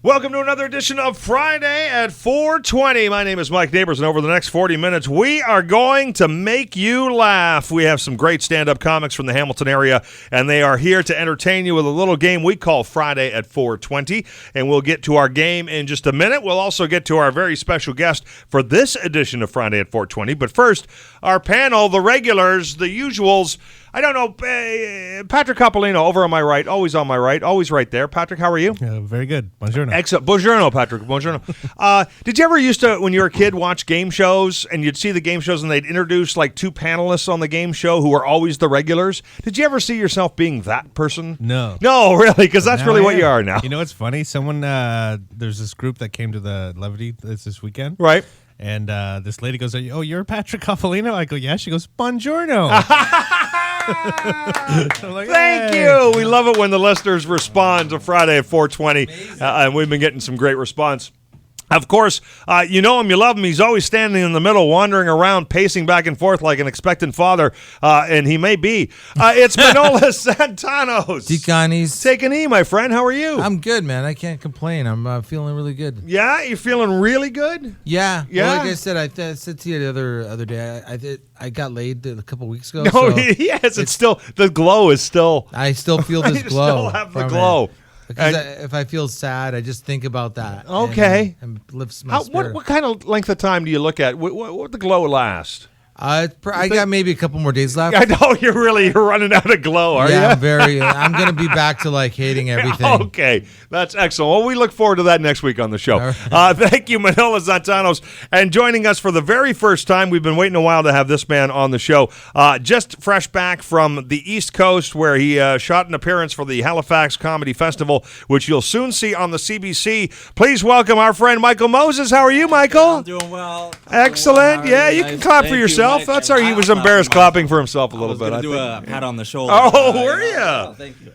Welcome to another edition of Friday at 4:20. My name is Mike Neighbors, and over the next 40 minutes, we are going to make you laugh. We have some great stand-up comics from the Hamilton area, and they are here to entertain you with a little game we call Friday at 4:20, and we'll get to our game in just a minute. We'll also get to our very special guest for this edition of Friday at 4:20, but first, our panel, the regulars, the usuals. I don't know, Patrick Coppolino over on my right, always on my right, always right there. Patrick, how are you? Very good. Buongiorno. Excellent. Buongiorno, Patrick. Buongiorno. Did you ever used to, when you were a kid, watch game shows and you'd see the game shows and they'd introduce like two panelists on the game show who were always the regulars? Did you ever see yourself being that person? No. No, really, because that's really what you are now. You know what's funny? Someone, there's this group that came to the Levity this weekend. Right. And this lady goes, "Oh, you're Patrick Coppolino?" I go, "Yeah." She goes, "Buongiorno." Like, Thank you. We love it when the listeners respond to Friday at 4:20, and we've been getting some great response. Of course, you know him, you love him. He's always standing in the middle, wandering around, pacing back and forth like an expectant father, and he may be. It's Manolis Santanos. Decanis. Take an E, my friend. How are you? I'm good, man. I can't complain. I'm feeling really good. Yeah? You're feeling really good? Yeah. Yeah? Well, like I said, I said to you the other day, I got laid a couple weeks ago. No, so yes, it's still, the glow is still. I still feel this You glow. still have the from glow. it. Because if I feel sad, I just think about that. Okay. And lifts my spirit. What kind of length of time do you look at? What the glow last? I got maybe a couple more days left. I know you're running out of glow, are you? I'm going to be back to like hating everything. Okay, that's excellent. Well, we look forward to that next week on the show. Right. Thank you, Manila Zantanos. And joining us for the very first time, we've been waiting a while to have this man on the show. Just fresh back from the East Coast where he shot an appearance for the Halifax Comedy Festival, which you'll soon see on the CBC. Please welcome our friend Michael Moses. How are you, Michael? I'm doing well. Excellent. Yeah, you can clap for yourself. That's how he was embarrassed clapping for himself a little bit. I was going to do a pat on the shoulder. Oh, were you? Thank you.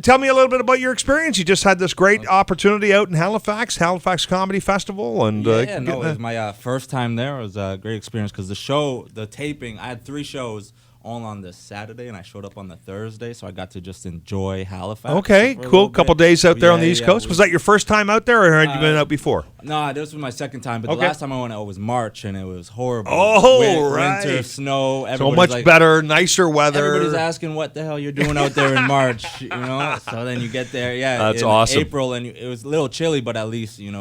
Tell me a little bit about your experience. You just had this great opportunity out in Halifax Comedy Festival. And it was my first time there. It was a great experience because the taping, I had 3 shows all on the Saturday, and I showed up on the Thursday, so I got to just enjoy Halifax. Okay, cool. Couple days out there on the East Coast. Was that your first time out there, or had you been out before? No, this was my second time, but the last time I went out was March, and it was horrible. Oh, right. Winter, snow. So much better, nicer weather. Everybody's asking what the hell you're doing out there in March, you know? So then you get there, That's in awesome. April, and it was a little chilly, but at least, you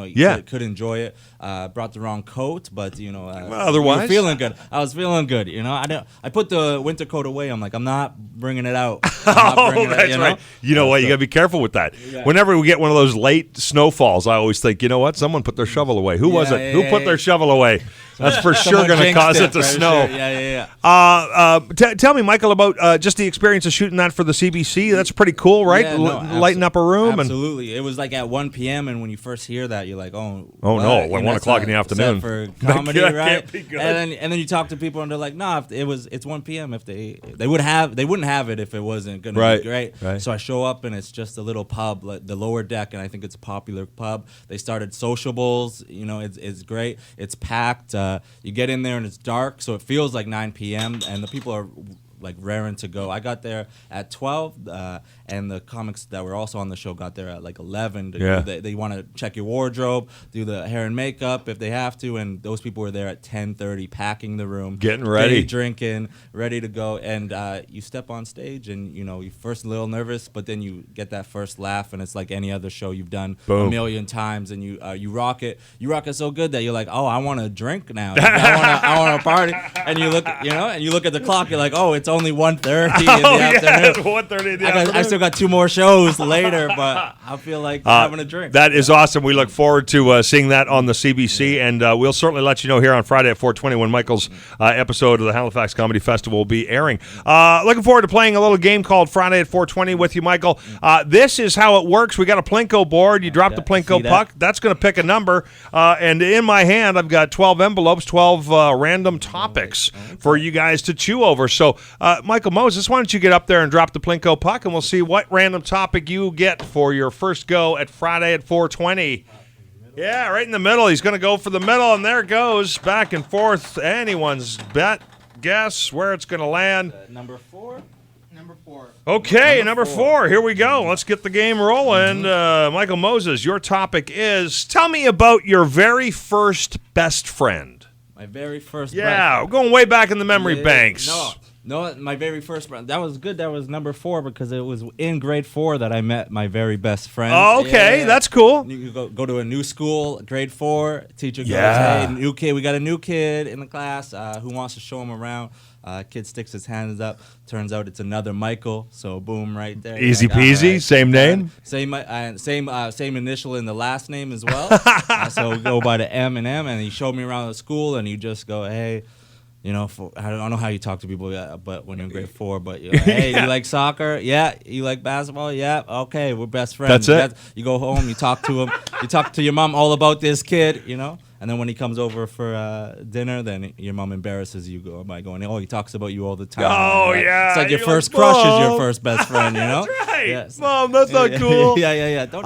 could enjoy it. Brought the wrong coat, but, otherwise, you were feeling good. I was feeling good, I put the winter coat away. I'm like, I'm not bringing it out. That's right. You know what? You got to be careful with that. Yeah. Whenever we get one of those late snowfalls, I always think, you know what? Someone put their shovel away. Who was it? Who put their shovel away? That's for sure going to cause it to snow. Sure. Yeah. Tell me, Michael, about just the experience of shooting that for the CBC. That's pretty cool, right? Yeah, Lighting up a room. Absolutely. It was like at 1 p.m. and when you first hear that, you're like, no, when 1 o'clock in the afternoon. For comedy, that right? can't be good. And then you talk to people and they're like, nah, it's 1 p.m. If they wouldn't have it if it wasn't going to be great. Right. So I show up and it's just a little pub, like the lower deck, and I think it's a popular pub. They started sociables. It's great. It's packed. You get in there and it's dark, so it feels like 9 p.m. and the people are like raring to go. I got there at 12, and the comics that were also on the show got there at like 11. They want to check your wardrobe, do the hair and makeup if they have to, and those people were there at 10:30, packing the room, getting ready, drinking, ready to go. And you step on stage, and you're first a little nervous, but then you get that first laugh, and it's like any other show you've done a million times, and you rock it. You rock it so good that you're like, oh, I want to drink now. I want to party. And you look, and you look at the clock. You're like, oh, it's only 1:30 in the afternoon. It's 1:30 in the afternoon. I still got 2 more shows later, but I feel like having a drink. That is awesome. We look forward to seeing that on the CBC, and we'll certainly let you know here on Friday at 4:20 when Michael's episode of the Halifax Comedy Festival will be airing. Looking forward to playing a little game called Friday at 4:20 with you, Michael. This is how it works. We got a Plinko board. You drop the Plinko puck. That's going to pick a number, and in my hand, I've got 12 envelopes, 12 random topics for you guys to chew over. So, Michael Moses, why don't you get up there and drop the Plinko puck, and we'll see what random topic you get for your first go at Friday at 4:20. Yeah, right in the middle. He's going to go for the middle, and there it goes. Back and forth. Anyone's bet, guess where it's going to land. Number 4. Okay, number four. Here we go. Let's get the game rolling. Michael Moses, your topic is, tell me about your very first best friend. My very first. Yeah, we're going way back in the memory banks. No, my very first friend. That was good. That was number 4 because it was in grade 4 that I met my very best friend. Oh, okay, that's cool. You go to a new school, grade 4. Teacher goes, "Hey, new kid. We got a new kid in the class. Who wants to show him around?" Kid sticks his hands up. Turns out it's another Michael. So boom, right there. Easy peasy. Right. Same name. Same initial in the last name as well. So we go by the M and M, and he showed me around the school, and you just go, "Hey." I don't know how you talk to people, but when you're in grade 4, but hey, you like soccer? Yeah. You like basketball? Yeah. Okay, we're best friends. That's it. You go home, you talk to him, you talk to your mom all about this kid, and then when he comes over for dinner, then your mom embarrasses you by going, "Oh, he talks about you all the time." Oh, yeah. It's like your first crush is your first best friend, That's right. Yes. Mom, that's not cool. Yeah. Don't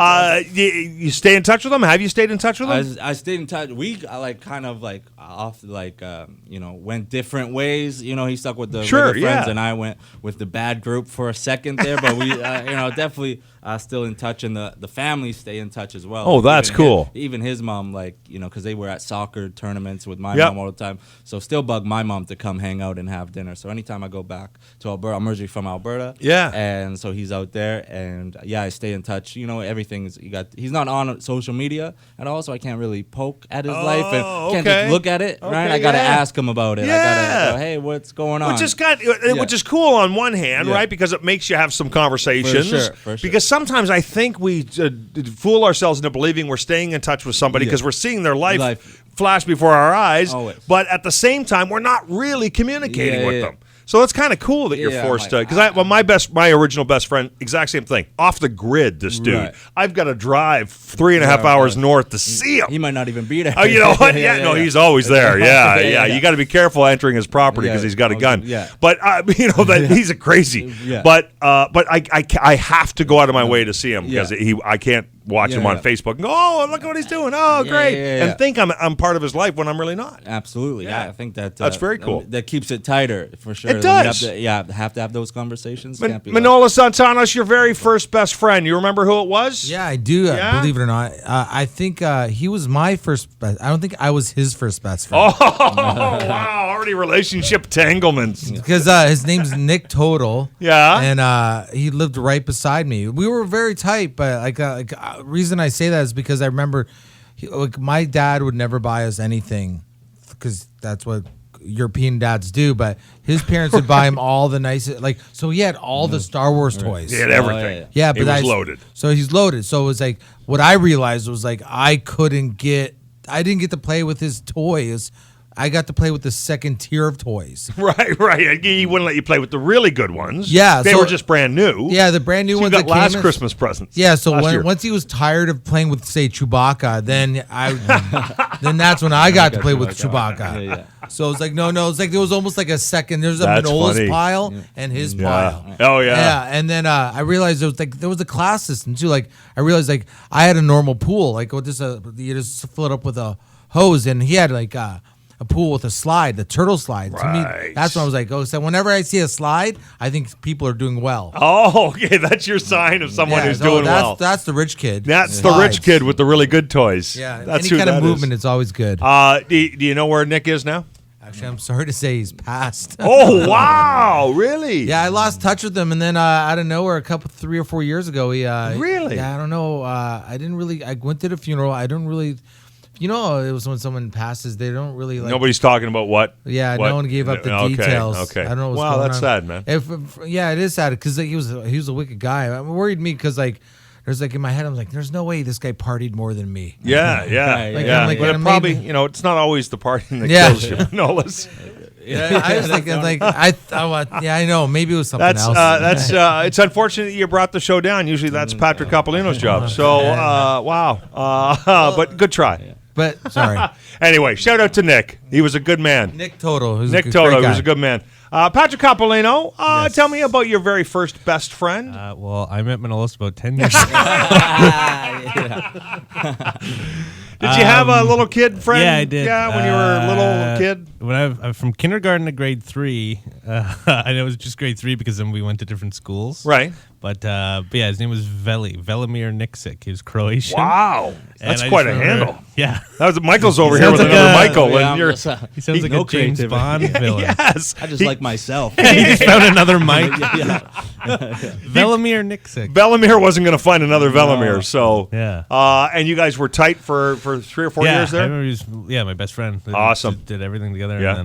you stay in touch with them? Have you stayed in touch with them? I stayed in touch. We went different ways. He stuck with the regular friends, and I went with the bad group for a second there. But we, definitely still in touch, and the family stay in touch as well. Oh, that's cool. Even his mom, because they were at soccer tournaments with my mom all the time. So still bug my mom to come hang out and have dinner. So anytime I go back to Alberta, I'm originally from Alberta. Yeah. And so he's out there, and I stay in touch. Everything's he's not on social media at all, so I can't really poke at his life and can't just look at it. Right? I gotta ask him about it. Yeah. I gotta go, "Hey, what's going on?" Which is cool on one hand, right? Because it makes you have some conversations. For sure. Because sometimes I think we fool ourselves into believing we're staying in touch with somebody because we're seeing their life flash before our eyes. Always. But at the same time, we're not really communicating with them. So it's kind of cool that you're forced to. Because my original best friend, exact same thing. Off the grid, this dude. Right. I've got to drive 3.5 hours north to see him. He might not even be there. Oh, you know what? He's always there. Yeah. You got to be careful entering his property because he's got a gun. Yeah. But he's a crazy. Yeah. But I have to go out of my way to see him because I can't watch him on Facebook and go, "Oh, look at what he's doing. Oh, great." And think I'm part of his life when I'm really not. Absolutely. Yeah, I think that's very cool. That keeps it tighter for sure. It does. Have to have those conversations. Manola Santanos, your very first best friend. You remember who it was? Yeah, I do. Yeah? Believe it or not, I think he was my first. I don't think I was his first best friend. Oh, wow. Already relationship entanglements. Because his name's Nick Total. Yeah. And he lived right beside me. We were very tight, but reason I say that is because I remember my dad would never buy us anything because that's what European dads do, but his parents would buy him all the nicest, so he had all the Star Wars toys. He had everything. Yeah, but he was loaded. So he's loaded. So it was what I realized was I didn't get to play with his toys. I got to play with the second tier of toys. Right. He wouldn't let you play with the really good ones. Yeah. They were just brand new. Yeah, the brand new ones. You got last Christmas presents. Yeah, so once he was tired of playing with, say, Chewbacca, then that's when I got to play with Chewbacca. Yeah. So it's no, it's there was almost a second. There's a Manola's pile and his pile. Oh, yeah. Yeah, and then I realized there was a class system, too. I realized, I had a normal pool. You just fill it up with a hose, and he had, a pool with a slide, the turtle slide. Right. To me, that's when I was so whenever I see a slide, I think people are doing well. Oh, okay. That's your sign of someone who's doing well. That's the rich kid. That's the rich kid with the really good toys. Yeah, that's any kind of movement is always good. Do you know where Nick is now? Actually, I'm sorry to say he's passed. Oh, wow. Really? Yeah, I lost touch with him, and then out of nowhere, 3 or 4 years ago, he... Really? Yeah, I don't know. I went to the funeral. I don't really... it was when someone passes, they don't really Nobody's talking about what? Yeah, what? no one gave up the details. Okay. I don't know what's wow, going that's on. sad, man. It is sad because he was a wicked guy. It worried me because there's in my head, I'm there's no way this guy partied more than me. Yeah. I'm but it probably, it's not unfortunate the partying that kills you, Manolas. Yeah, I was thinking I know. Maybe it was something else. It's unfortunate that you brought the show down. Usually that's Patrick Coppolino's job. So, wow. But good try. But sorry. Anyway, shout out to Nick. He was a good man. Nick Toto. He was a good man. Patrick Coppolino, tell me about your very first best friend. Well, I met Manolis about 10 years ago. Did you have a little kid friend? Yeah, I did. Yeah, when you were a little kid. I'm from kindergarten to grade 3. I know it was just grade 3 because then we went to different schools. Right. But yeah, his name was Velimir Niksic. He was Croatian. Wow, that's I quite just a remember- handle. Yeah. That was Michael's over here with sounds like another a- Michael, Yeah, and you're He sounds like no a James creativity. Bond villain. yes. I just like myself. He just found another Mike. Yeah. Velimir Niksic. Velimir wasn't going to find another Velimir, so Yeah. And you guys were tight for 3 or 4 years I there. remember he was, my best friend. Awesome. Did everything together. Yeah.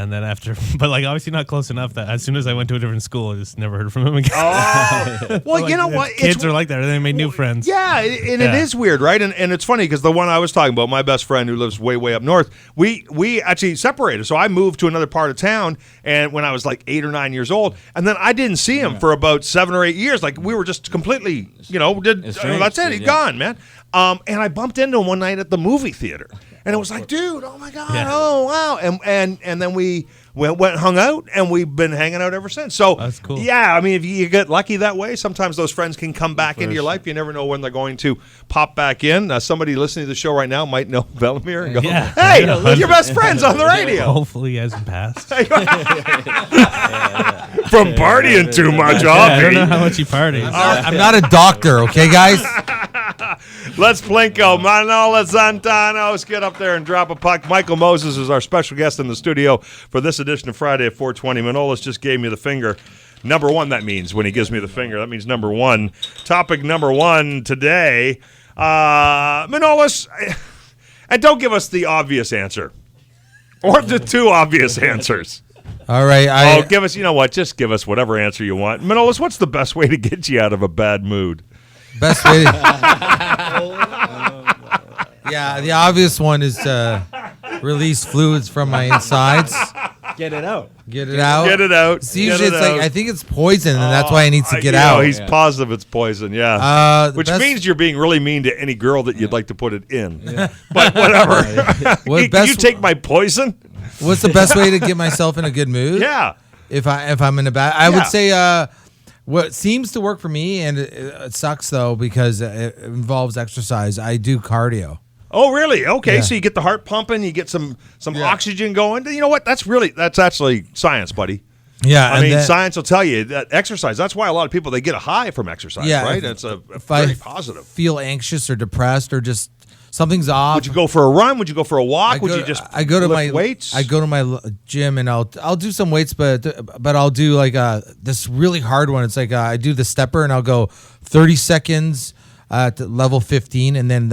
And then after, but like obviously not close enough that as soon as I went to a different school, I just never heard from him again. Oh, well, Like, you know what? Kids are like that. They made new friends. Yeah, and it Yeah. is weird, right? And it's funny because the one I was talking about, my best friend who lives way up north, we actually separated. So I moved to another part of town, and when I was like 8 or 9 years old, and then I didn't see him for about 7 or 8 years. Like we were just completely, Estranged, that's it, he's yeah. gone, man. And I bumped into him one night at the movie theater, and it was like, dude, oh my god, Yeah. oh wow, and then we went and hung out, and we've been hanging out ever since. So That's cool. Yeah, I mean, if you get lucky that way, sometimes those friends can come back into your life. You never know when they're going to pop back in. Somebody listening to the show right now might know Velimir and go, Yeah. hey, Yeah. look, your best friends on the radio. Hopefully he hasn't passed. From partying too much, I don't know I'll how much he parties. I'm not a doctor, okay, guys? Let's Plinko, Manola Zantanos, get up there and drop a puck. Michael Moses is our special guest in the studio for this edition of Friday at 420. Manolis just gave me the finger. Number one, that means when he gives me the finger, that means number one. Topic number one today, Manolis, and don't give us the obvious answer or the two obvious answers. All right. Give us, you know what, just give us whatever answer you want. Manolis, what's the best way to get you out of a bad mood? Best way. Yeah, the obvious one is to release fluids from my insides. Get it out. Get it out. Get it out. It's usually it's like I think it's poison, and that's why it needs to get you out. know, he's positive it's poison, yeah. The Which best- means you're being really mean to any girl that you'd like to put it in. But whatever. What Can best- you take my poison? What's the best way to get myself in a good mood? Yeah. If I'm in a bad, I Yeah. would say what seems to work for me, and it sucks though because it involves exercise. I do cardio. Oh, really? Okay, Yeah. so you get the heart pumping, you get some oxygen going. You know what? That's actually science, buddy. Yeah, I and mean, then- science will tell you that exercise. That's why a lot of people, they get a high from exercise, Yeah, right? if- It's a if very I positive. feel anxious or depressed or just something's off. Would you go for a run? Would you go for a walk? Would go- you just I go to lift my weights? I go to my gym and I'll do some weights, but I'll do like this really hard one. It's like I do the stepper and I'll go 30 seconds at level 15 and then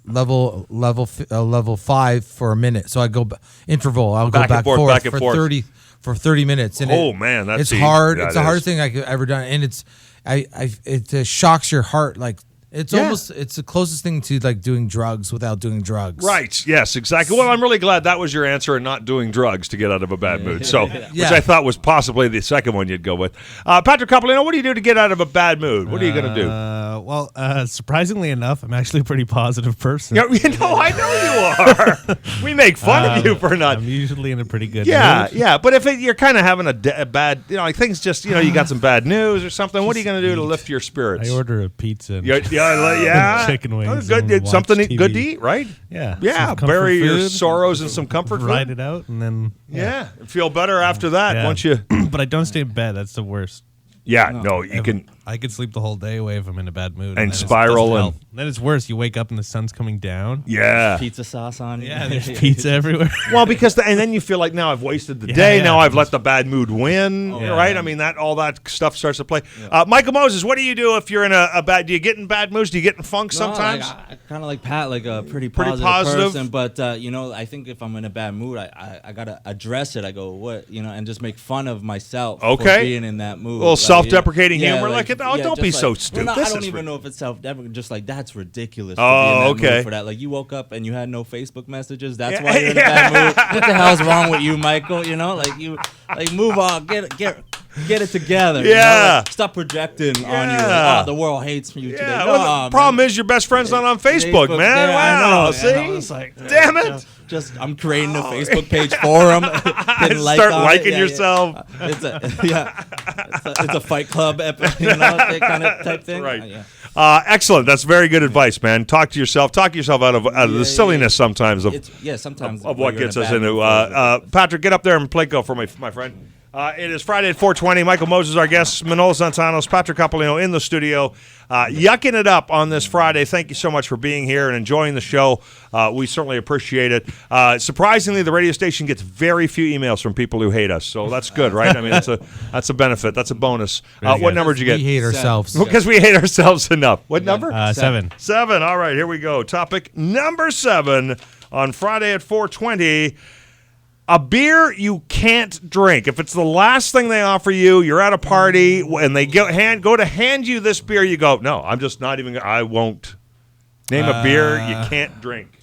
level 5 for a minute. So I go interval. I'll go Back and back forth, forth back and for forth. 30 minutes. And Oh, man, that's it's easy. hard. That It's the is. hardest thing I could ever done, and it shocks your heart like. It's Yeah. almost the closest thing to like doing drugs without doing drugs. Right. Yes, exactly. Well, I'm really glad that was your answer and not doing drugs to get out of a bad mood. So, which Yeah. I thought was possibly the second one you'd go with. Patrick Copolino, what do you do to get out of a bad mood? What are you going to do? Well, surprisingly enough, I'm actually a pretty positive person. I know you are. We make fun of you for not. I'm usually in a pretty good Yeah, mood. yeah. But if you're kind of having a bad, like things just, you got some bad news or something, what are you going to do to lift your spirits? I order a pizza. And Yeah. chicken wings. Good, and something watch good to TV. eat, right? Yeah. Yeah, some comfort bury your food, sorrows in some comfort Ride food. it out, and then Yeah, feel better after that Yeah. once you. But I don't stay in bed. That's the worst. Yeah, no, you can. I could sleep the whole day away if I'm in a bad mood. And then it spiral doesn't and- help. Then it's worse. You wake up and the sun's coming down. Yeah. Pizza sauce on you. Yeah, there's pizza everywhere. Well, because and then you feel like now I've wasted the Yeah, day. yeah. Now I've let the bad mood win, yeah. right? I mean all that stuff starts to play. Michael Moses, what do you do if you're in a bad? Do you get in bad moods? Do you get in funk sometimes? I kind of like Pat, like a pretty Pretty positive, positive. person. But I think if I'm in a bad mood, I gotta address it. I go, what, and just make fun of myself Okay. for being in that mood. A little Like, self-deprecating humor, like, oh, don't just be so well, stupid. no, This I don't is even ri- know if it's self-deprecating. Just like that's ridiculous. Oh, to be in that okay. mood for that. Like you woke up and you had no Facebook messages. That's Yeah. why you're in a bad mood. What the hell's wrong with you, Michael? Like move on, get it together. Yeah. Like, stop projecting on you. Yeah. Like, oh, the world hates you today. Yeah. No, Well, the man. problem is your best friend's not on Facebook, man. Yeah, I Wow. know. See, I know. It's like, damn it. Just I'm creating a Facebook page for him. Start liking yourself. It's a Fight Club, type thing. Right. Excellent. That's very good advice, man. Talk to yourself out of the silliness sometimes of what gets us into. Patrick, get up there and play go for me, my friend. It is Friday at 4:20. Michael Moses, our guest. Manolo Santanos, Patrick Coppolino in the studio, yucking it up on this Friday. Thank you so much for being here and enjoying the show. We certainly appreciate it. Surprisingly, the radio station gets very few emails from people who hate us, so that's good, right? I mean, that's a benefit. That's a bonus. What number did you get? We hate ourselves. Because we hate ourselves enough. What number? 7. 7. All right, here we go. Topic number 7 on Friday at 4:20. A beer you can't drink. If it's the last thing they offer you, you're at a party, and they go to hand you this beer, you go, no, I'm just not even, I won't. Name a beer you can't drink.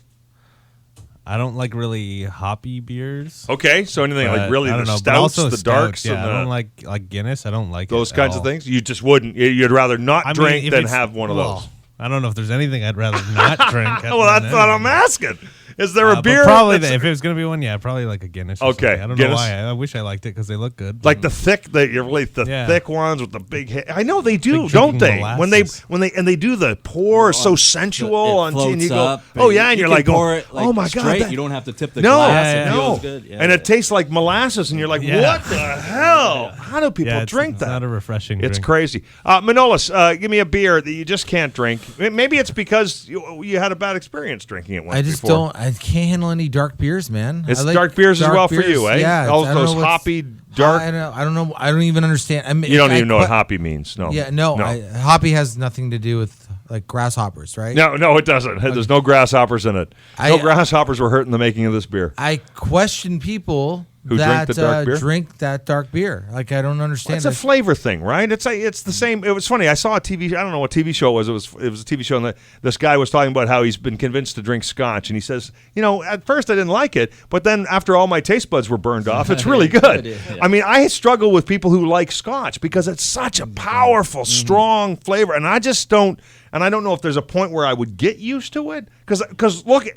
I don't like really hoppy beers. Okay, so anything like really the know, stouts, the darks. Yeah, and I don't like Guinness. I don't like those it kinds of things. You just wouldn't. You'd rather not drink than have one of those. I don't know if there's anything I'd rather not drink. Well, that's what I'm asking. Is there a beer? Probably if it was going to be one, probably like a Guinness. Okay, I don't know why. I wish I liked it because they look good. Like the thick, thick ones with the big head. I know they do, don't they? Molasses. When they do the pour so sensual and you go, oh yeah, and you're like, oh my god, you don't have to tip the glass. It feels good. And it tastes like molasses, and you're like, what the hell? How do people drink that? It's not a refreshing. It's drink. crazy. Manolis, give me a beer that you just can't drink. Maybe it's because you had a bad experience drinking it once. I can't handle any dark beers, man. It's like dark beers as well for you, eh? Yeah, all those hoppy, dark. I don't know. I don't even understand. I mean, you don't even know what hoppy means, no? Yeah, no. Hoppy has nothing to do with like grasshoppers, right? No, it doesn't. There's no grasshoppers in it. No grasshoppers were hurt in the making of this beer. I question people who drink that dark beer. Like, I don't understand. It's a flavor thing, right? It's the same. It was funny. I saw a TV. I don't know what TV show it was. It was a TV show, and this guy was talking about how he's been convinced to drink scotch, and he says, at first I didn't like it, but then after all my taste buds were burned off, it's really good. I mean, I struggle with people who like scotch because it's such a powerful, strong flavor, and I just don't. And I don't know if there's a point where I would get used to it. Because look,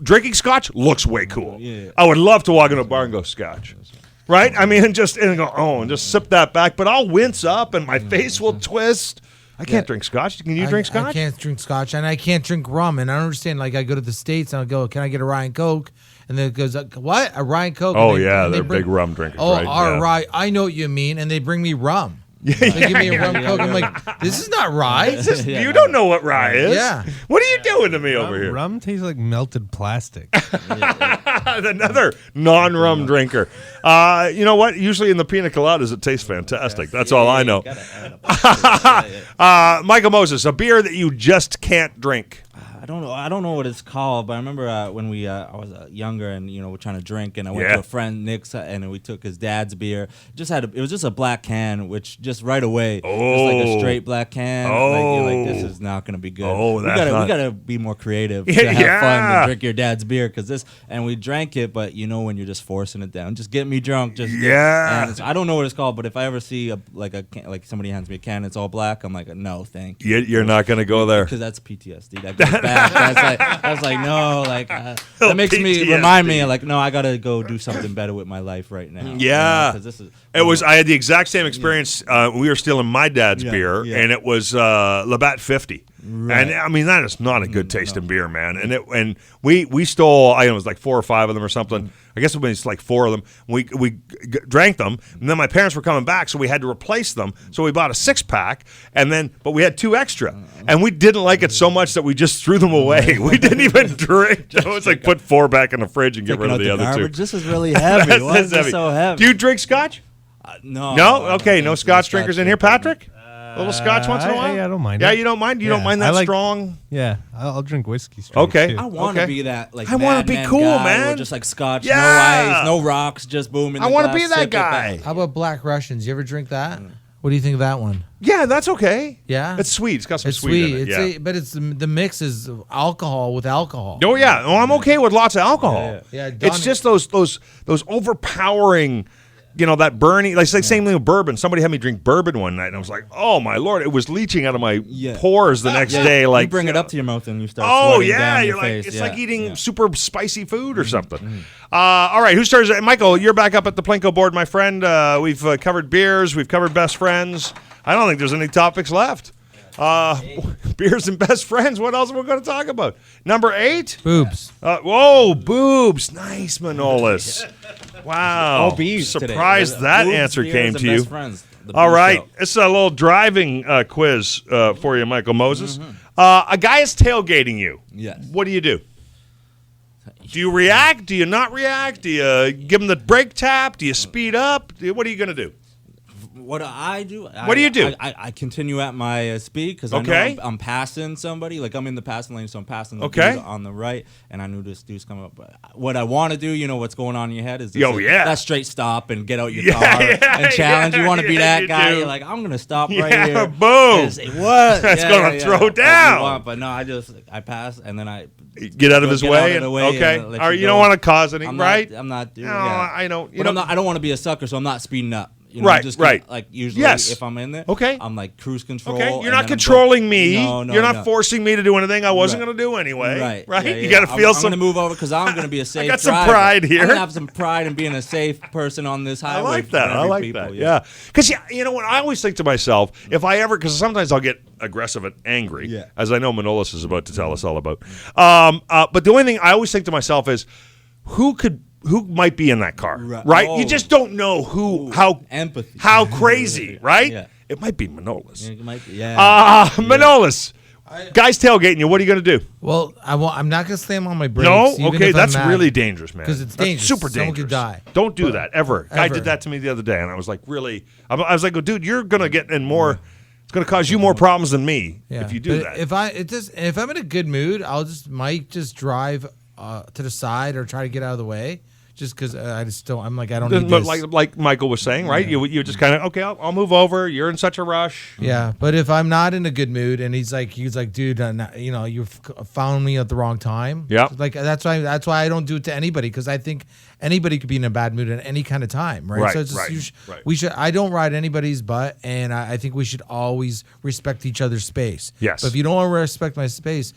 drinking scotch looks way cool. Yeah. I would love to walk in a bar and go scotch. Right? I mean, and just sip that back. But I'll wince up and my face will twist. I can't drink scotch. Can you drink scotch? I can't drink scotch. And I can't drink rum. And I don't understand. Like, I go to the States and I'll go, can I get a rye and Coke? And then it goes, what? A rye and Coke? Oh, they're big rum drinkers, right? Oh, rye. I know what you mean. And they bring me rum. They give me a rum Coke. I'm like, this is not rye. You don't know what rye is. Yeah. What are you doing to me over here? Rum tastes like melted plastic. Another non-rum drinker. You know what? Usually in the pina coladas, it tastes fantastic. That's all I know. Michael Moses, a beer that you just can't drink. I don't know what it's called, but I remember when I was younger and we're trying to drink, and I went to a friend Nick's and we took his dad's beer. It was just a black can, which just right away, just like a straight black can. Like this is not gonna be good. We gotta be more creative to have fun and drink your dad's beer and we drank it, but when you're just forcing it down, just get me drunk. I don't know what it's called, but if I ever see like somebody hands me a can, it's all black, I'm like, no, thank you. You're not gonna go there because that's PTSD. That goes back. I was like, no, that makes me remind me, like, no, I gotta go do something better with my life right now. Yeah, I had the exact same experience. We were stealing my dad's beer, and it was Labatt 50. Right. And I mean, that is not a good tasting beer, man. And we stole, it was like 4 or 5 of them or something. I guess it was like 4 of them. We drank them, and then my parents were coming back, so we had to replace them. So we bought a 6-pack, but we had 2 extra, and we didn't like it so much that we just threw them away. We didn't even drink. It was like put 4 back in the fridge and get rid of the other 2. This is really heavy. Why is it so heavy? Do you drink scotch? No. No? Okay, no scotch drinkers in here. Patrick? A little scotch once in a while? Yeah, I don't mind. Yeah, you don't mind? You don't mind that strong? Yeah, I'll drink whiskey straight. Okay. Too. I want to be that, like, I want to be cool, man. Just like scotch, no ice, no rocks, just boom in the I want to glass, be that guy. How about Black Russians? You ever drink that? What do you think of that one? Yeah, that's okay. Yeah? It's sweet. It's got some sweet in it. But the mix is alcohol with alcohol. Oh, yeah. Oh, I'm okay with lots of alcohol. Yeah, it's just those overpowering... that burning, like same thing with bourbon. Somebody had me drink bourbon one night, and I was like, "Oh my Lord!" It was leaching out of my pores the next day. Like, you bring it up to your mouth and you start. Sweating down your face. It's like eating super spicy food or something. All right, who starts? Michael, you're back up at the Plinko board, my friend. We've covered beers, we've covered best friends. I don't think there's any topics left. Beers and best friends. What else are we going to talk about? Number 8? Boobs. Whoa, boobs. Nice, Manolis. Wow. Oh, bees Surprised today. that Boobs, answer beers, came and to you. best friends. The All bee right. show. This is a little driving quiz for you, Michael Moses. A guy is tailgating you. Yes. What do you do? Do you react? Do you not react? Do you give him the brake tap? Do you speed up? What are you going to do? What do I do? What do you do? I continue at my speed because Okay. I know I'm passing somebody. Like I'm in the passing lane, so I'm passing the Okay. dude on the right, and I knew this dude's coming up. But what I want to do, you know, what's going on in your head is that straight stop and get out your car and challenge. You want to be that you guy? do. You're like, I'm gonna stop right Yeah, here. boom. And say, what? That's gonna throw down. But no, I pass and then I Get out of his get way. out of and, the way okay. and let All right, you you go. don't want to cause any, I'm right? Not, I'm not doing. No, Yeah. I don't. You But know, I'm not, I don't want to be a sucker, so I'm not speeding up. You know, Right, I'm just gonna, right. Like usually, Yes. if I'm in there, Okay. I'm like cruise control. Okay, and you're not then I'm controlling going- me. No, you're not no. forcing me to do anything I wasn't Right. going to do anyway. Right. Yeah, You got to I'm- feel I'm some. gonna move over because I'm gonna be a safe. got some driver. pride here. I'm gonna have some pride in being a safe person on this I highway. like for that. I every like people, that. Yeah. Because you know what? I always think to myself, if I ever, because sometimes I'll get aggressive and angry, Yeah. as I know Manolis is about to tell us all about. But the only thing I always think to myself is, who might be in that car, right? Oh. You just don't know how empathy. how crazy, right? Yeah. It might be Manolis. Yeah, it might be- yeah. Manolis, guys tailgating you. What are you going to do? Well, I'm not gonna slam on my brakes. No, even okay, if I'm that's mad. really dangerous, man. 'Cause it's That's dangerous. super Someone dangerous. could die. Don't do that ever. Guy Ever. did that to me the other day, and I was like, really? I was like, dude, you're gonna get in more. It's gonna cause you more problems than me if you do But that. If I'm in a good mood, might just drive to the side or try to get out of the way, just because I just don't. I'm like I don't need But this. like Michael was saying, right? You just kind of okay. I'll move over. You're in such a rush. Yeah, but if I'm not in a good mood and he's like, dude, you know, you've found me at the wrong time. Yeah. Like that's why I don't do it to anybody, because I think anybody could be in a bad mood at any kind of time, right? Right, So it's just, right. we should. I don't ride anybody's butt, and I think we should always respect each other's space. Yes. But if you don't want to respect my space,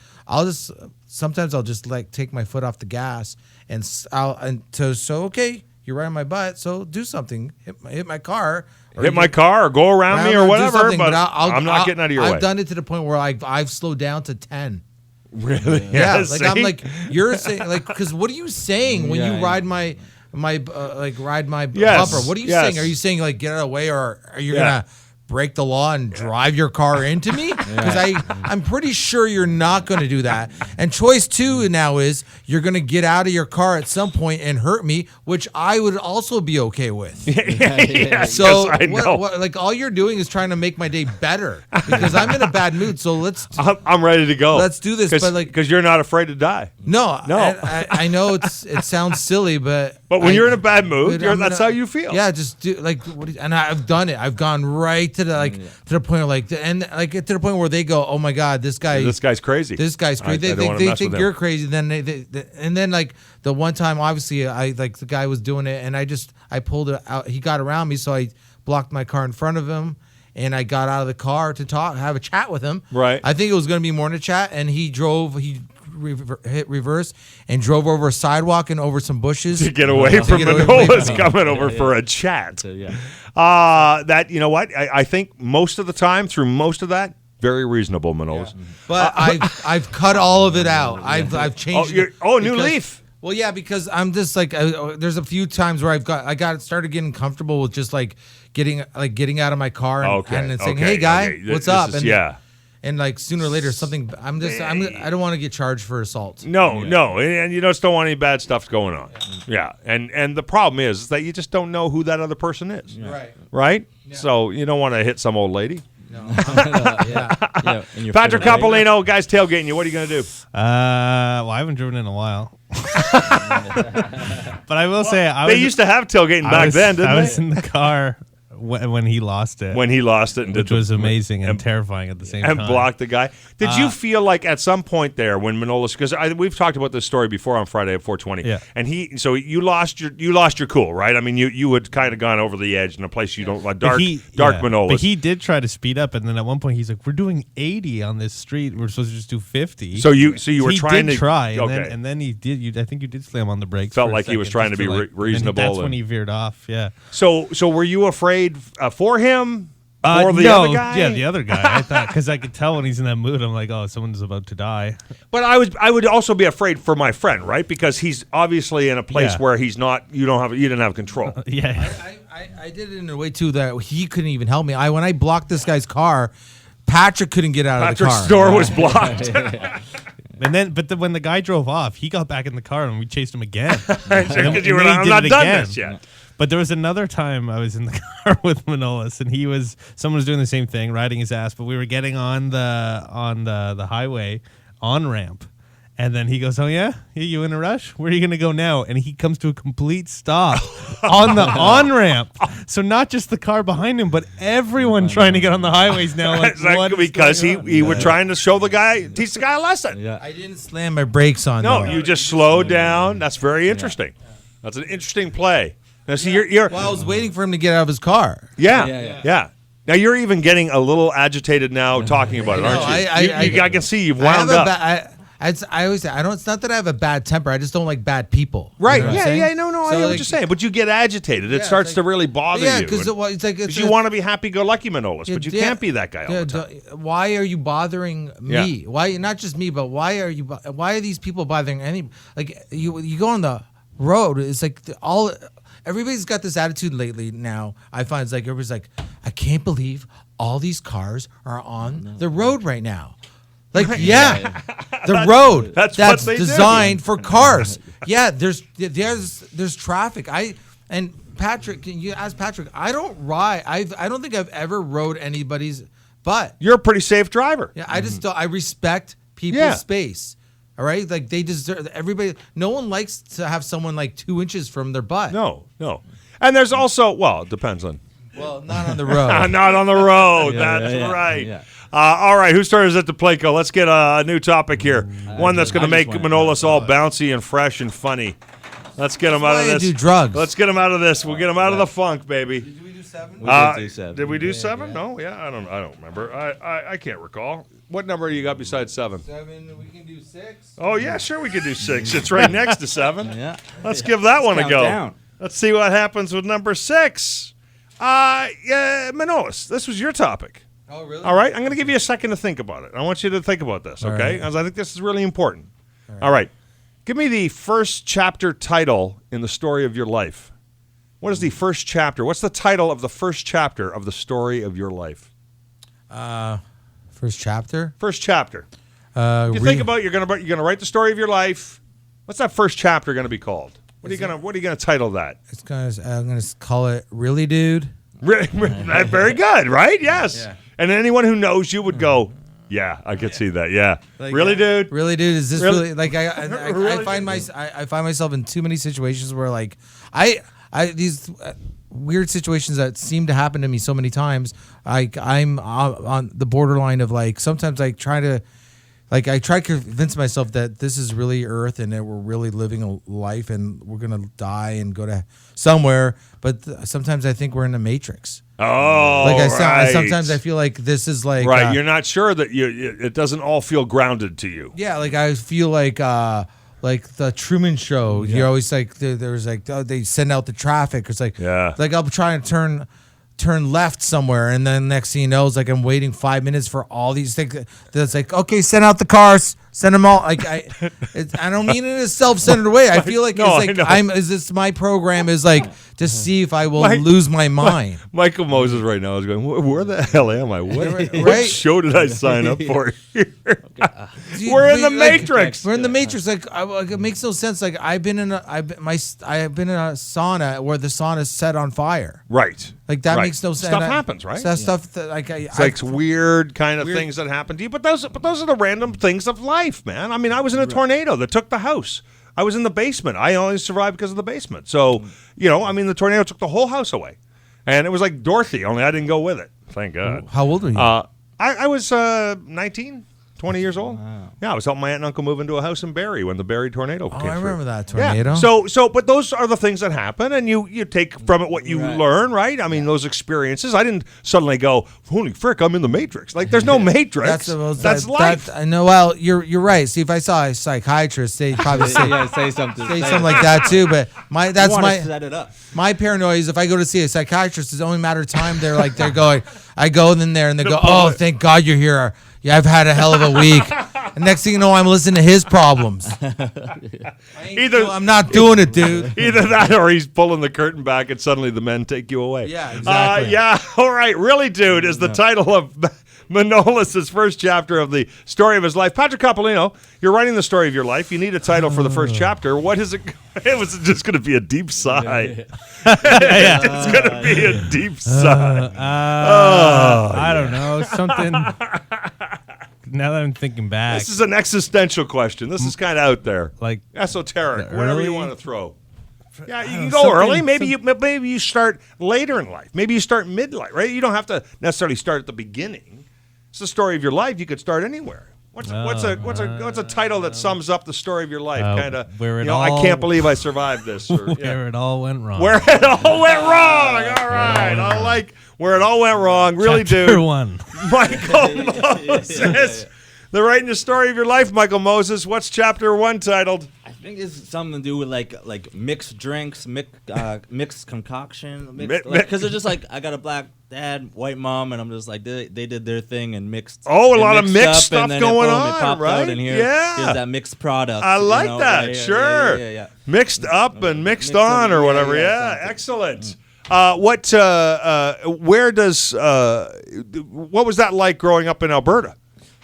sometimes I'll just like take my foot off the gas so okay. You're riding my butt, so do something. Hit my car. Hit my car or go around me or do whatever. something, But I'll- I'm not getting out of your way. I've done it to the point where I've slowed down to 10. Really? Yeah, like see? I'm like you're saying, like, because what are you saying when Yeah, you yeah. ride my ride Yes, bumper? What are you yes. saying? Are you saying like get out of the way, or are you Yeah. gonna break the law and drive your car into me? Because I'm pretty sure you're not going to do that. And choice 2 now is you're going to get out of your car at some point and hurt me, which I would also be okay with. Yeah, So yes, I know. like all you're doing is trying to make my day better because I'm in a bad mood. So I'm ready to go. Let's do this, but, like- because you're not afraid to die. no. No. I know it sounds silly, but But when you're in a bad mood, dude, that's how you feel. Yeah, just do like and I've done it. I've gone right to the to the point of to the point where they go, oh my god, this This guy's crazy. This guy's crazy. I don't wanna They mess think with you're him. crazy. Then and then like the one time, obviously, the guy was doing it, and I pulled it out. He got around me, so I blocked my car in front of him, and I got out of the car to have a chat with him. Right. I think it was going to be more than a chat, and he hit reverse and drove over a sidewalk and over some bushes to get away from get away from Manola's me. coming over for a chat. So, yeah. That you know what? I think most of the time through most of that, very reasonable, Manolas. But I've cut all of it out. I've changed. New because- leaf. Well, yeah, because I'm just like there's a few times where I got started getting comfortable with just like getting out of my car and then saying, "Hey, guy, what's up?" And like sooner or later something. I don't want to get charged for assault. No, and you just don't want any bad stuff going on. Yeah, and the problem is that you just don't know who that other person is. Right. Right. So you don't want to hit some old lady. No. Yeah. And you're Patrick feeling great. Coppolino, guys tailgating you. What are you going to do? Well, I haven't driven in a while. But I will say, They used to have tailgating back then, didn't I they? was in the car when he lost it. When he lost it, and which did was amazing and terrifying at the same and time. blocked the guy. Did you feel like at some point there when Manolis, because we've talked about this story before on Friday at 420, Yeah. and you lost your cool, right? I mean, you had kind of gone over the edge in a place you don't like, dark Manolis. But he did try to speed up, and then at one point he's like, "We're doing 80 on this street. We're supposed to just do 50." So you were he trying did to try, okay. and then he did. I think you did slam on the brakes. Felt for a like he was second, trying just to be and then reasonable That's and- when he veered off. Yeah. So were you afraid for him? Or the no, other guy? Yeah, the other guy. I thought because I could tell when he's in that mood. I'm like, oh, someone's about to die. But I would also be afraid for my friend, right? Because he's obviously in a place Yeah. where he's not. You didn't have control. Yeah. I did it in a way too that he couldn't even help me. When I blocked this guy's car, Patrick couldn't get out of the Patrick's car. door was blocked. But when the guy drove off, he got back in the car and we chased him again. Because you were like, I'm not done this yet. But there was another time I was in the car with Manolis, and someone was doing the same thing, riding his ass. But we were getting on the highway on ramp, and then he goes, "Oh yeah, you in a rush? Where are you gonna go now?" And he comes to a complete stop on the on ramp. So not just the car behind him, but everyone trying to get on the highways now. Like, what is because going on? he were trying to teach the guy a lesson. Yeah. I didn't slam my brakes on. No, though. you just slowed down. That's very interesting. That's an interesting play. Now, see, you're Well, I was waiting for him to get out of his car. yeah. Now you're even getting a little agitated now talking about it, aren't you? I can see you've wound up. I always say it's not that I have a bad temper. I just don't like bad people. Right? You know what I'm saying? No. I So, know what you're saying, but you get agitated. It starts to really bother you. because it's like Because you want to be happy-go-lucky, Manolis, but you can't be that guy all the time. Why are you bothering me? Why not just me, but why are these people bothering any? Like you go on the road. It's like everybody's got this attitude lately. Now I find it's like everybody's like, I can't believe all these cars are on the road right now. Like the road that's that's what they designed for cars. There's traffic. Patrick, can you ask Patrick? I don't ride. I don't think I've ever rode anybody's butt. You're a pretty safe driver. Yeah, I just don't. I respect people's space. All right, like they deserve. Everybody. No one likes to have someone like 2 inches from their butt. No. And there's also, it depends on. Well, not on the road. Not on the road. That's right. Yeah. All right, who started at the Playco? Let's get a new topic here. One that's going to make Manolis all bouncy and fresh and funny. Let's get him out of this. Do drugs. Let's get him out of this. We'll get him out of the funk, baby. Did we do 7? We did do 7. Did we do 7? No, I don't remember. I can't recall. What number you got besides 7? 7. We can do 6. Oh yeah, sure we could do 6. It's right next to 7. Yeah. Let's give that one a count go. down. Let's see what happens with number 6. Manolis, this was your topic. Oh, really? All right, I'm going to give you a second to think about it. I want you to think about this, okay? right. Because I think this is really important. All right. Give me the first chapter title in the story of your life. What is the first chapter? What's the title of the first chapter of the story of your life? First chapter. First chapter. You think about you're gonna write the story of your life. What's that first chapter going to be called? What are you gonna title that? I'm gonna call it "Really, Dude." Very good, right? Yes. Yeah. And anyone who knows you would go, yeah, I could see that. Yeah. Like, really, dude? Really, dude? Is this Really? really like I Really, find I find myself in too many situations where like these weird situations that seem to happen to me so many times. I'm on the borderline of like sometimes I try to convince myself that this is really Earth and that we're really living a life and we're gonna die and go to somewhere. But sometimes I think we're in a matrix. Oh, Like right. sometimes I feel like this is like Right, you're not sure that it doesn't all feel grounded to you. Yeah, like I feel like the Truman Show. You're always like there's like they send out the traffic. It's like like I'll try and turn left somewhere, and then next thing you know, it's like I'm waiting 5 minutes for all these things. That's like, okay, send out the cars, send them all. Like I don't mean it in a self-centered way. I feel like it's like is this my program is like to see if I will lose my mind. Michael Moses right now is going, where the hell am I? What Right. show did I sign up for here? We're in the Matrix. We're in the Matrix. Like it makes no sense. Like I've been in a sauna where the sauna is set on fire. Right. Like that makes no sense. Stuff happens, right? That stuff that like it's like weird kind of things that happen to you, but those are the random things of life, man. I mean, I was in a tornado that took the house. I was in the basement. I only survived because of the basement. So, the tornado took the whole house away. And it was like Dorothy, only I didn't go with it. Thank God. How old were you? I was 19, 20 years old. Wow. Yeah, I was helping my aunt and uncle move into a house in Barrie when the Barrie tornado came I through. remember that tornado. Yeah. But those are the things that happen, and you take from it what you learn, right? I mean, those experiences. I didn't suddenly go, holy frick, I'm in the Matrix. Like, there's no Matrix. That's life. I know. Well, you're right. See, if I saw a psychiatrist, they'd probably say something like that too. But set it up. my paranoia is if I go to see a psychiatrist, it's only a matter of time. They're going. I go in there and they go, oh, thank God you're here. Yeah, I've had a hell of a week. And next thing you know, I'm listening to his problems. I'm not doing it, dude. Either that or he's pulling the curtain back and suddenly the men take you away. Yeah, exactly. All right. Really, dude, is the title of Manolis' first chapter of the story of his life. Patrick Coppolino, you're writing the story of your life. You need a title for the first chapter. What is it? It was just going to be a deep sigh. It's going to be a deep sigh. I don't know. Something. Now that I'm thinking back. This is an existential question. This is kind of out there. Like esoteric, whatever you want to throw. Yeah, you can go early. Maybe you start later in life. Maybe you start midlife, right? You don't have to necessarily start at the beginning. It's the story of your life. You could start anywhere. What's a title that sums up the story of your life? Kind of. I can't believe I survived this. Or, where it all went wrong. Where it all went wrong. All right. I like where it all went wrong. Really, Chapter dude. 1. Michael Moses. They're writing the story of your life, Michael Moses. What's chapter 1 titled? I think it's something to do with like mixed drinks, mixed concoction, because it's just like I got a black dad, white mom, and I'm just like they did their thing and mixed. Oh, a lot of mixed stuff going it on, popped right? Out and here's that mixed product. I like that. Right? Sure. Yeah. Mixed up and mixed on or whatever. Yeah, excellent. What was that like growing up in Alberta?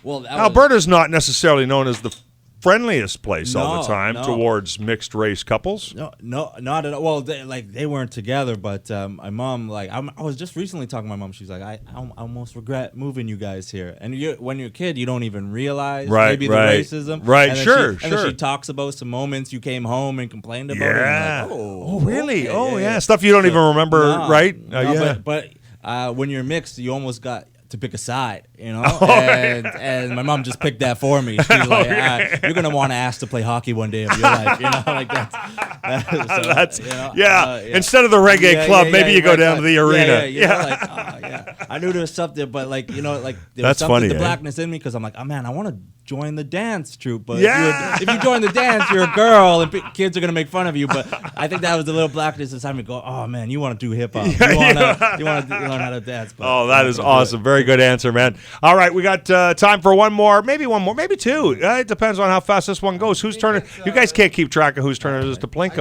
Well, Alberta's not necessarily known as the friendliest place all the time towards mixed race couples. No, not at all. Well, they weren't together, but my mom, I was just recently talking to my mom. She's like, I almost regret moving you guys here. And when you're a kid, you don't even realize maybe the racism. Right, and sure. And then she talks about some moments you came home and complained about it. Yeah. Like, oh, really? Okay, oh, yeah. Stuff you don't even remember, right? Yeah. But when you're mixed, you almost got to pick a side, and my mom just picked that for me. She's like, you're gonna want to ask to play hockey one day of your life, like that's instead of the reggae club, maybe you go down to the arena. I knew there was something, but there that's was something, funny, the blackness in me, because I'm like, oh man, I want to join the dance troupe, but Yeah. if you join the dance, you're a girl, and kids are gonna make fun of you. But I think that was the little blackness inside me. Go, oh man, you want to do hip hop? You want to learn how to dance? But that is awesome. Very good answer, man. All right, we got time for one more, maybe two. It depends on how fast this one goes. Whose turn? You guys can't keep track of whose turn it is to Plinko.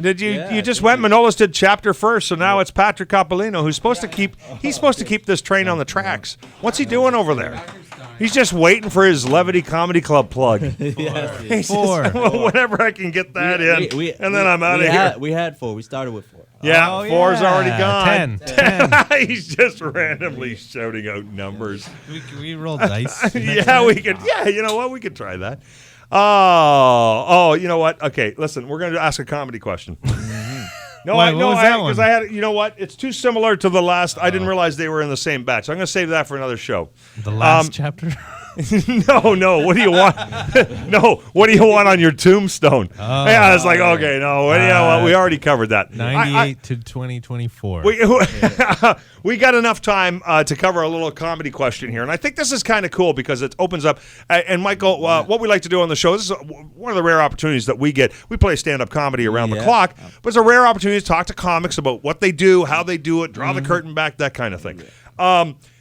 Did you? Yeah, you just went. Manolis did chapter first, so now it's Patrick Coppolino who's supposed to keep. He's supposed to keep this train on the tracks. What's he doing over there? He's just waiting for his Levity Comedy Club plug. Yes. 4. Whenever I can get that in, and then I'm out of here. We had 4. We started with 4. Yeah, Oh, 4's yeah. already gone. 10. He's just randomly shouting out numbers. We roll dice. Yeah, we could. Yeah, you know what? We could try that. Oh, you know what? Okay, listen, we're going to ask a comedy question. No, Why, what was that one? Because I had. You know what? It's too similar to the last. I didn't realize they were in the same batch. So I'm going to save that for another show. The last chapter. No. What do you want? No. What do you want on your tombstone? Yeah, it's like okay. No. What do you want? We already covered that. 98 to 2024. We got enough time to cover a little comedy question here, and I think this is kind of cool because it opens up. And Michael, what we like to do on the show, this is one of the rare opportunities that we get. We play stand-up comedy around the clock, but it's a rare opportunity to talk to comics about what they do, how they do it, draw the curtain back, that kind of thing.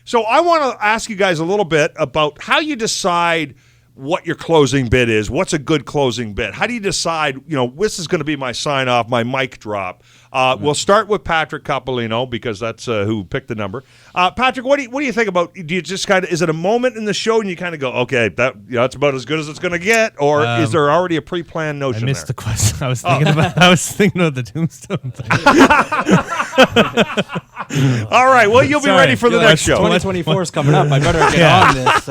So I want to ask you guys a little bit about how you decide what your closing bit is. What's a good closing bit? How do you decide, this is going to be my sign-off, my mic drop? We'll start with Patrick Coppolino because that's who picked the number. Patrick, what do you think about, do you just kind of, is it a moment in the show and you kind of go, okay, that's about as good as it's going to get? Or is there already a pre-planned notion I missed there? the question. I was thinking about the tombstone thing. All right, well, you'll be ready for the next show. 2024 is coming up. I better get on this.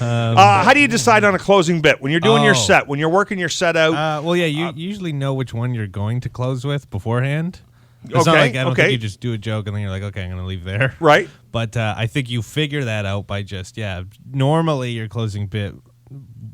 How do you decide on a closing bit? When you're doing your set, when you're working your set out? You usually know which one you're going to close with beforehand. It's not like I don't think you just do a joke and then you're like, okay, I'm going to leave there. Right. But I think you figure that out by just normally your closing bit,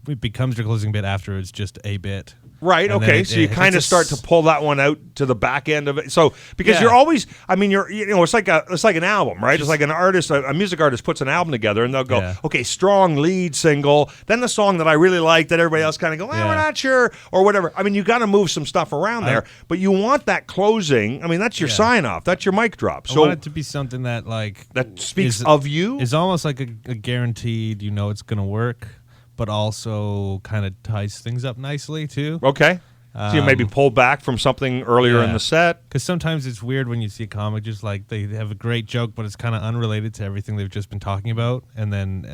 it becomes your closing bit after it's just a bit. Right. And Okay. So you kind of start to pull that one out to the back end of it. So because you're always, I mean, it's like an album, right? It's like an artist, a music artist puts an album together, and they'll go, okay, strong lead single, then the song that I really like that everybody else kind of go, we're not sure, or whatever. I mean, you got to move some stuff around there, but you want that closing. I mean, that's your sign off. That's your mic drop. So I want it to be something that that speaks of you. Is almost like a guaranteed. It's going to work. But also kind of ties things up nicely, too. Okay. So you maybe pull back from something earlier in the set. Because sometimes it's weird when you see a comic just like they have a great joke, but it's kind of unrelated to everything they've just been talking about, and then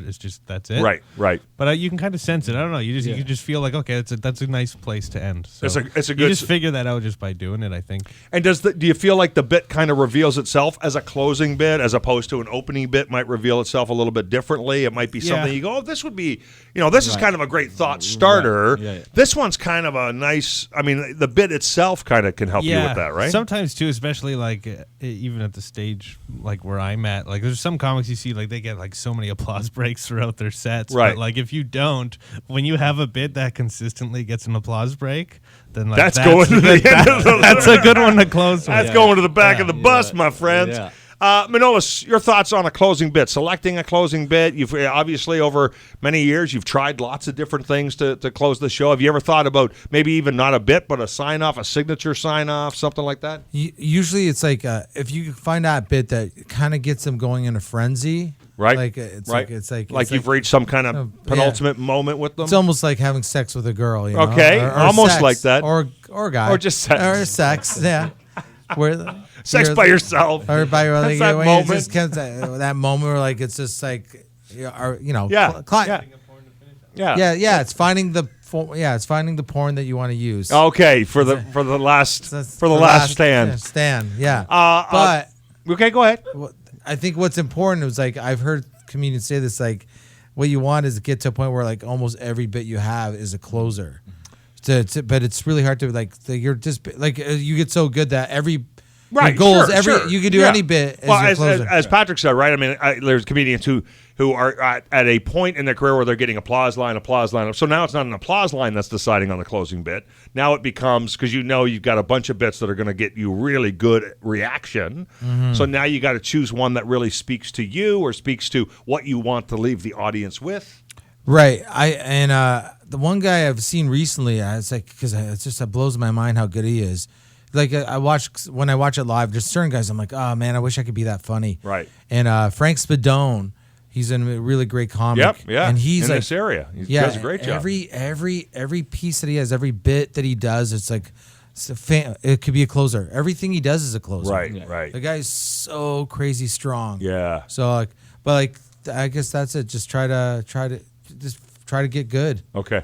it's just that's it. Right. But you can kind of sense it. I don't know. You just feel like okay, that's a nice place to end. So it's a good. You just figure that out just by doing it, I think. And do you feel like the bit kind of reveals itself as a closing bit, as opposed to an opening bit might reveal itself a little bit differently? It might be something you go, oh, this would be, this is kind of a great thought starter. Yeah. This one's kind of a nice. I mean, the bit itself kind of can help you with that, right? Sometimes too, especially like even at the stage like where I'm at, like there's some comics you see like they get like so many applause breaks throughout their sets, right? But like if you don't, when you have a bit that consistently gets an applause break, then like that's going to the end of the that's a good one to close. That's going to the back of the bus, my friends. Yeah. Manolis, your thoughts on a closing bit, selecting a closing bit. You've obviously over many years, you've tried lots of different things to close the show. Have you ever thought about maybe even not a bit, but a sign off, a signature sign off, something like that? Usually it's like if you find that bit that kind of gets them going in a frenzy. Right. Like it's like you've reached some kind of penultimate moment with them. It's almost like having sex with a girl. You know? Okay. Or almost sex, like that. Or guy. Or just sex. Or sex. Yeah. Where sex by yourself. Or by your That's that moment. Just that moment where like it's just like Yeah. It's finding the porn that you want to use. Okay, for the last stand. Stand. Yeah. But okay, go ahead. I think what's important is like I've heard comedians say this, like what you want is to get to a point where like almost every bit you have is a closer. But it's really hard to like you're just like you get so good that every your goals you could do any bit as your closer. As Patrick said, right? I mean, there's comedians who are at a point in their career where they're getting applause line. So now it's not an applause line that's deciding on the closing bit. Now it becomes, because you've got a bunch of bits that are going to get you really good reaction. Mm-hmm. So now you got to choose one that really speaks to you or speaks to what you want to leave the audience with. Right. The one guy I've seen recently, it's like because it blows my mind how good he is. Like when I watch it live, there's certain guys I'm like, oh man, I wish I could be that funny. Right. And Frank Spadone, he's a really great comic. Yep. Yeah. And he's in like, this area. He does a great job. Every piece that he has, every bit that he does, it's like it could be a closer. Everything he does is a closer. Right. Yeah. Right. The guy's so crazy strong. Yeah. So I guess that's it. Just try to get good. Okay.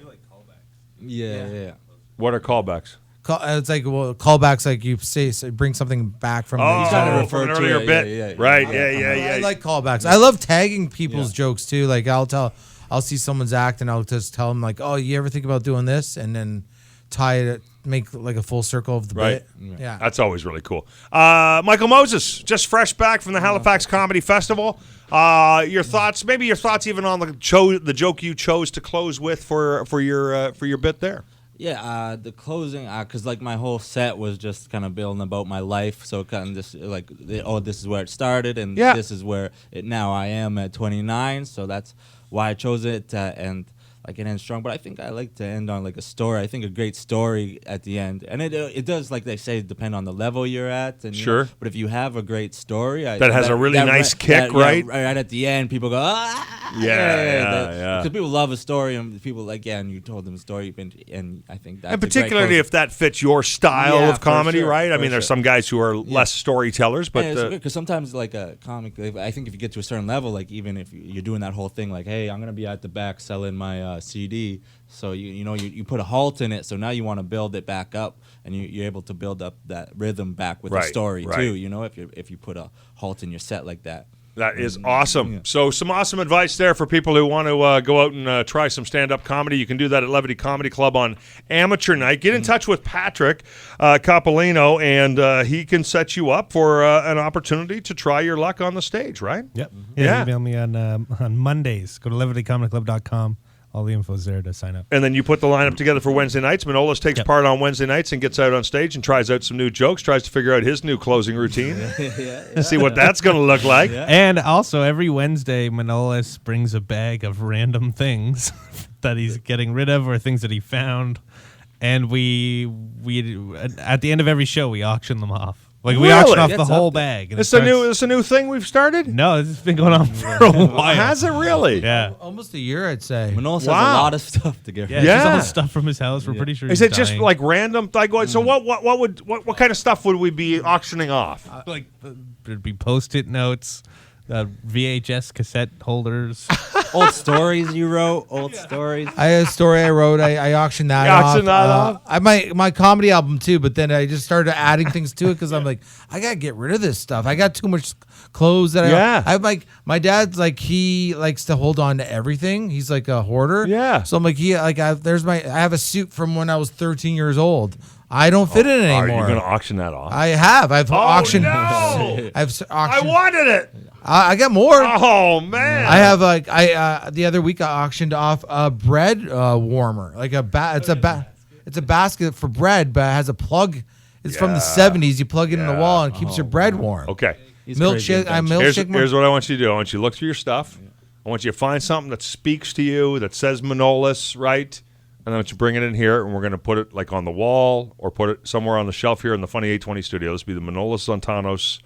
Yeah. What are callbacks? It's like callbacks, like you say bring something back from an earlier bit. Yeah. Right. Yeah. I like callbacks. I love tagging people's jokes too. Like I'll see someone's act and I'll just tell them like, oh, you ever think about doing this, and then tie it, make like a full circle of the bit. Yeah, that's always really cool. Michael Moses, just fresh back from the Halifax Comedy Festival. Your thoughts, maybe your thoughts even on the joke you chose to close with for your bit there. Yeah, the closing, because like my whole set was just kind of building about my life, so kind of just like, this is where it started, and this is where now I am at 29, so that's why I chose it, and like it ends strong. But I think I like to end on like a story. I think a great story at the end, and it does, like they say, depend on the level you're at. And sure. But if you have a great story that has a really nice kick, right? Right at the end, people go, yeah. Because people love a story, and people like, and you told them a story, and I think that's and particularly if that fits your style of comedy, right? I mean, there's some guys who are less storytellers, but because sometimes like a comic, I think if you get to a certain level, like even if you're doing that whole thing, like, hey, I'm gonna be at the back selling my CD, so you put a halt in it, so now you want to build it back up, and you're able to build up that rhythm back with the story too. If you put a halt in your set like that. That is awesome. Yeah. So some awesome advice there for people who want to go out and try some stand-up comedy. You can do that at Levity Comedy Club on Amateur Night. Get in touch with Patrick Coppolino, and he can set you up for an opportunity to try your luck on the stage, right? Yep. Yeah. Email me on Mondays. Go to levitycomedyclub.com. All the info's there to sign up. And then you put the lineup together for Wednesday nights. Manolis takes part on Wednesday nights and gets out on stage and tries out some new jokes, tries to figure out his new closing routine, see what that's going to look like. Yeah. And also, every Wednesday, Manolis brings a bag of random things that he's getting rid of or things that he found. And we at the end of every show, we auction them off. Like, we auction off the whole bag. It's a new thing we've started? No, this has been going on for a while. Has it really? Yeah. Almost a year, I'd say. Manolis has a lot of stuff to get rid of. Yeah, just all the stuff from his house. We're pretty sure Is he's it just dying. like random? Like, so what kind of stuff would we be auctioning off? Like, there'd be Post-it notes, VHS cassette holders. Old stories you wrote. Old stories. I had a story I wrote. I auctioned that off. My comedy album too, but then I just started adding things to it because I'm like, I gotta get rid of this stuff. I got too much clothes that I have. Like, my dad's like, he likes to hold on to everything. He's like a hoarder. Yeah. So I'm like, I have a suit from when I was 13 years old. I don't fit in it anymore. Are you going to auction that off? I have. I've auctioned. No! I've auctioned. I wanted it. I got more. Oh man! I have the other week I auctioned off a bread warmer, like it's a basket for bread, but it has a plug. It's from the 70s. You plug it in the wall and it keeps your bread warm. Okay. Milkshake. Here's what I want you to do. I want you to look through your stuff. I want you to find something that speaks to you, that says Manolis, right? And then I want you to bring it in here, and we're going to put it like on the wall or put it somewhere on the shelf here in the Funny 820 studio. This will be the Manolis Zontanos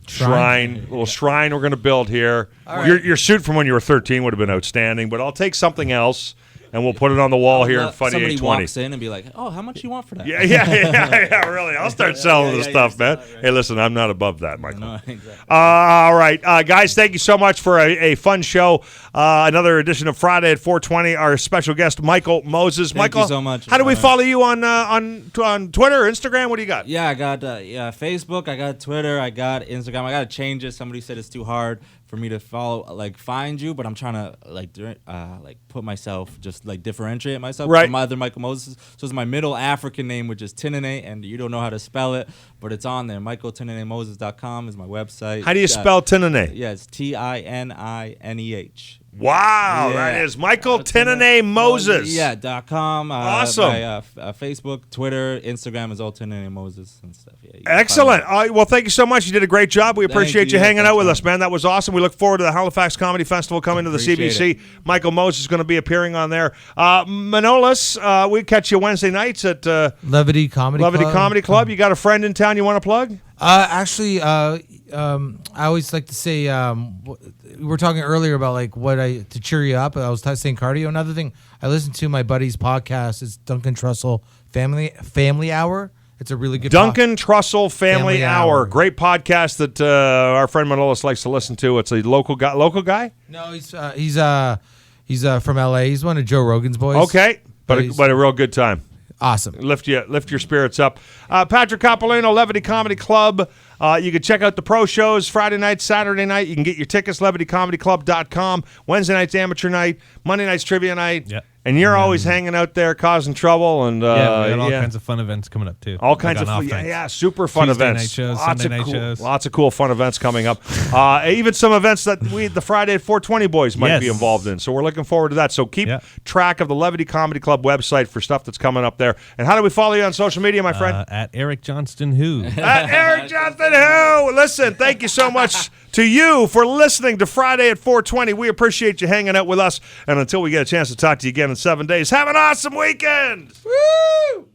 shrine, little shrine we're going to build here. Right. Your suit from when you were 13 would have been outstanding, but I'll take something else, and we'll put it on the wall here in Funny 820. Somebody walks in and be like, oh, how much you want for that? Yeah, really. I'll start selling this stuff, man. Right. Hey, listen, I'm not above that, Michael. No, exactly. All right. Guys, thank you so much for a fun show. Another edition of Friday at 420. Our special guest, Michael Moses. Michael, thank you so much. How do we follow you on Twitter, Instagram? What do you got? Yeah, I got Facebook. I got Twitter. I got Instagram. I got to change it. Somebody said it's too hard for me to find you, but I'm trying to put myself, just differentiate myself from my other Michael Moses. So it's my middle African name, which is Tinene, and you don't know how to spell it, but it's on there. MichaelTineneMoses.com is my website. How do you spell Tinene? Yeah, it's TININEH. Wow, that is Michael Tinene Moses. Yeah, .com. Awesome. My, Facebook, Twitter, Instagram is all Tinene Moses and stuff. Yeah, excellent. Well, thank you so much. You did a great job. We appreciate you hanging out with us, man. That was awesome. We look forward to the Halifax Comedy Festival coming to the CBC. Michael Moses is going to be appearing on there. Manolis, we catch you Wednesday nights at Levity Comedy Club. You got a friend in town you want to plug? Actually, I always like to say, we were talking earlier about to cheer you up. I was saying cardio. Another thing, I listened to my buddy's podcast. It's Duncan Trussell Family Hour. It's a really good Duncan Trussell Family Hour. Great podcast that our friend Manolis likes to listen to. It's a local guy? No, he's from LA. He's one of Joe Rogan's boys. Okay, but a real good time. Awesome. Lift your spirits up. Patrick Coppolino, Levity Comedy Club. You can check out the pro shows Friday night, Saturday night. You can get your tickets, levitycomedyclub.com. Wednesday night's amateur night. Monday night's trivia night. Yep. And you're always hanging out there causing trouble. And we got all kinds of fun events coming up, too. All kinds of super fun Tuesday events. Night shows, Sunday night shows. Lots of cool fun events coming up. Even some events that the Friday at 420 boys might be involved in. So we're looking forward to that. So keep track of the Levity Comedy Club website for stuff that's coming up there. And how do we follow you on social media, my friend? At Eric Johnston Who. At Eric Johnston Who. Listen, thank you so much to you for listening to Friday at 420. We appreciate you hanging out with us. And until we get a chance to talk to you again in 7 days, have an awesome weekend. Woo!